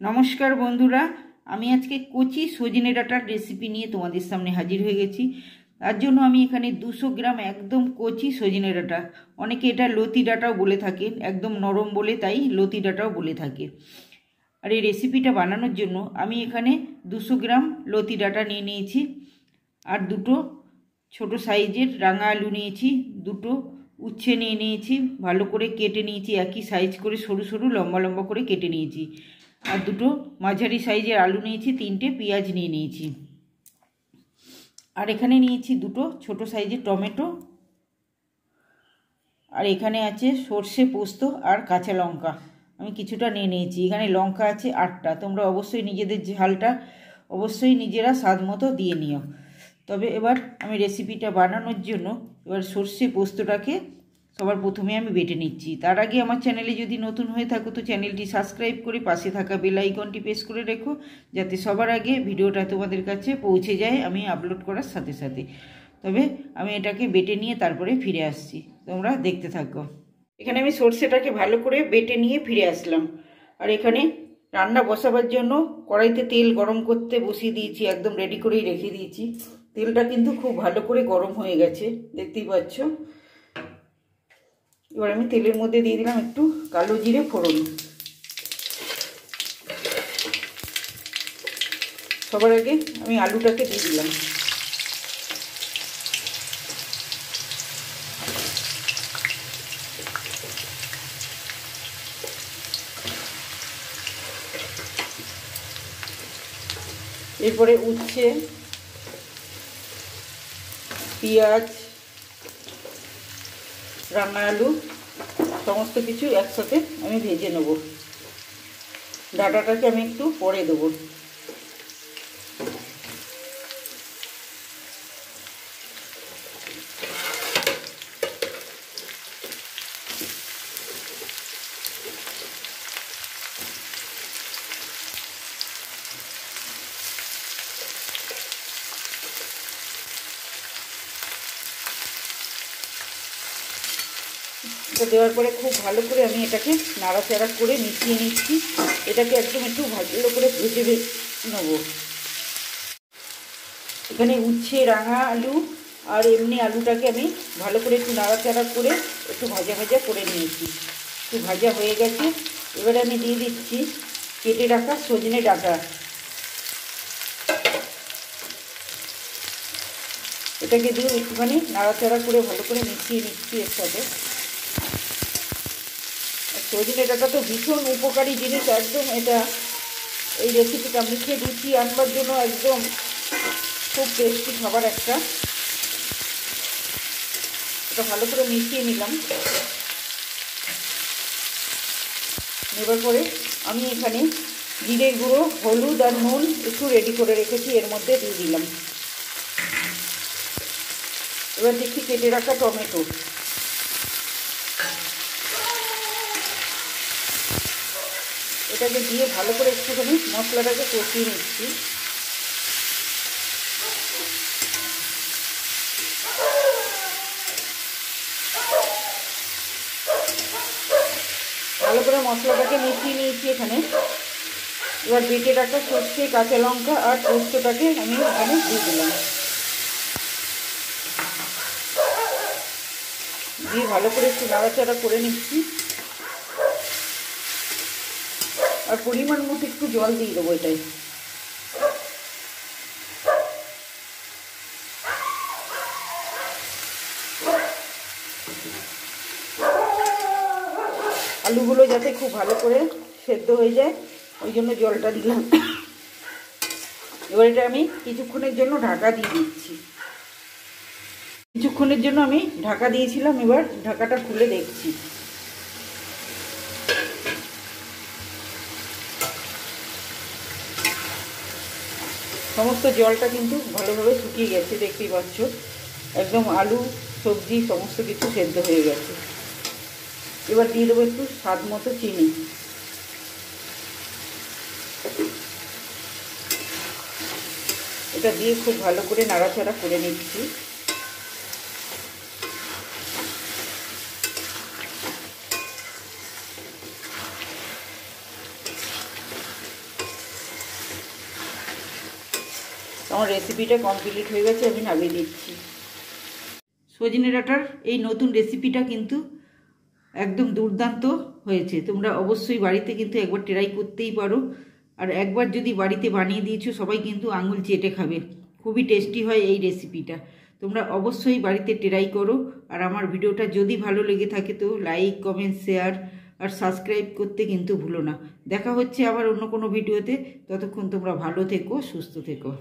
নমস্কার বন্ধুরা, আমি আজকে কচি সজনে ডাঁটার রেসিপি নিয়ে তোমাদের সামনে হাজির হয়ে গেছি। তার জন্য আমি এখানে 200 গ্রাম একদম কচি সজনে ডাঁটা, অনেকে এটা লতি ডাঁটাও বলে থাকেন, একদম নরম বলে তাই লতি ডাঁটাও বলে থাকে। আর এই রেসিপিটা বানানোর জন্য আমি এখানে 200 গ্রাম লতি ডাঁটা নিয়ে নিয়েছি, আর দুটো ছোট সাইজের রাঙা আলু নিয়েছি, দুটো উচ্ছে নিয়ে নিয়েছি, ভালো করে কেটে নিয়েছি, একই সাইজ করে সরু সরু লম্বা লম্বা করে কেটে নিয়েছি, আর দুটো মাঝারি সাইজের আলু নিয়েছি, 3টে পেঁয়াজ নিয়ে নিয়েছি, আর এখানে নিয়েছি দুটো ছোট সাইজের টমেটো, আর এখানে আছে সর্ষে পোস্ত আর কাঁচা লঙ্কা আমি কিছুটা নিয়ে নিয়েছি। এখানে লঙ্কা আছে 8টা। তোমরা অবশ্যই নিজেদের ঝালটা অবশ্যই নিজেরা স্বাদ মতো দিয়ে নিও। তবে এবার আমি রেসিপিটা বানানোর জন্য এবার সর্ষে পোস্তটাকে সবার প্রথমে আমি বেটে নিচ্ছি। তার আগে আমার চ্যানেলে যদি নতুন হয়ে থাকো তো চ্যানেলটি সাবস্ক্রাইব করে পাশে থাকা বেল আইকনটি প্রেস করে রেখো, যাতে সবার আগে ভিডিওটা তোমাদের কাছে পৌঁছে যায় আমি আপলোড করার সাথে সাথে। তবে আমি এটাকে বেটে নিয়ে তারপরে ফিরে আসছি, তোমরা দেখতে থাকো। এখানে আমি সর্ষেটাকে ভালো করে বেটে নিয়ে ফিরে আসলাম। আর এখানে রান্না বসাবার জন্য কড়াইতে তেল গরম করতে বসিয়ে দিয়েছি, একদম রেডি করেই রেখে দিয়েছি। তেলটা কিন্তু খুব ভালো করে গরম হয়ে গেছে, দেখতেই পাচ্ছ। এবার আমি তেলের মধ্যে দিয়ে দিলাম একটু কালো জিরে ফোড়ন। সবার আগে আমি আলুটাকে দিয়ে দিলাম। এরপরে উচ্ছে, পেঁয়াজ, রান্না আলু সমস্ত কিছু একসাথে আমি ভেজে নেব। ডাঁটাটাকে আমি একটু পরে দেবো। এটা দেওয়ার পরে খুব ভালো করে আমি এটাকে নাড়াচাড়া করে মিশিয়ে নিচ্ছি। এটাকে একদম একটু ভালো করে ভেজে নেব। এখানে উচ্ছে, রাঙা আলু আর এমনি আলুটাকে আমি ভালো করে একটু নাড়াচাড়া করে একটু ভাজা ভাজা করে নিয়েছি। একটু ভাজা হয়ে গেছে। এবারে আমি দিয়ে দিচ্ছি কেটে রাখা সজনে ডাঁটা। এটাকে দিয়ে একটুখানি নাড়াচাড়া করে ভালো করে মিশিয়ে নিচ্ছি এর সাথে। সজনে ডাঁটা তো ভীষণ উপকারী জিনিস, একদম এটা এই রেসিপিটা মুখে রুচি আনবার জন্য একদম খুব টেস্টি খাবার একটা। এটা ভালো করে মিশিয়ে নিলাম। নেবার পরে আমি এখানে জিরে গুঁড়ো, হলুদ আর নুন একটু রেডি করে রেখেছি, এর মধ্যে দিয়ে দিলাম। এবার দেখছি কেটে রাখা টমেটো। এটাকে দিয়ে ভালো করে একটুখানি মশলাটাকে কষিয়ে নিচ্ছি। ভালো করে মশলাটাকে মিশিয়ে নিয়েছি এখানে। এবার বেটে রাখা সর্ষে, কাঁচা লঙ্কা আর পোস্তটাকে আমি এখানে দিয়ে দিলাম। দিয়ে ভালো করে একটু নাড়াচাড়া করে নিচ্ছি। আর পরিমাণ মতো একটু জল দিয়ে দেবো এটাই। আলুগুলো যাতে খুব ভালো করে সেদ্ধ হয়ে যায় ওই জন্য জলটা দিলাম। এবার এটা আমি কিছুক্ষণের জন্য ঢাকা দিয়ে দিচ্ছি। কিছুক্ষণের জন্য আমি ঢাকা দিয়েছিলাম, এবার ঢাকাটা খুলে দেখছি। সমস্ত জলটা কিন্তু ভালোভাবে শুকিয়ে গেছে, দেখতেই পাচ্ছ। একদম আলু, সবজি সমস্ত কিছু সেদ্ধ হয়ে গেছে। এবার দিয়ে দেবো একটু স্বাদ মতো চিনি। এটা দিয়ে খুব ভালো করে নাড়াচাড়া করে নিচ্ছি। আমার রেসিপিটা কমপ্লিট হয়ে গেছে, আমি নামিয়ে দিচ্ছি। সজনে ডাঁটার এই নতুন রেসিপিটা কিন্তু একদম দুর্দান্ত হয়েছে। তোমরা অবশ্যই বাড়িতে কিন্তু একবার ট্রাই করতেই পারো। আর একবার যদি বাড়িতে বানিয়ে দিয়েছো সবাই কিন্তু আঙুল চেটে খাবে। খুবই টেস্টি হয় এই রেসিপিটা। তোমরা অবশ্যই বাড়িতে ট্রাই করো। আর আমার ভিডিওটা যদি ভালো লেগে থাকে তো লাইক, কমেন্ট, শেয়ার আর সাবস্ক্রাইব করতে কিন্তু ভুলো না। দেখা হচ্ছে আবার অন্য কোনো ভিডিওতে। ততক্ষণ তোমরা ভালো থেকো, সুস্থ থেকো।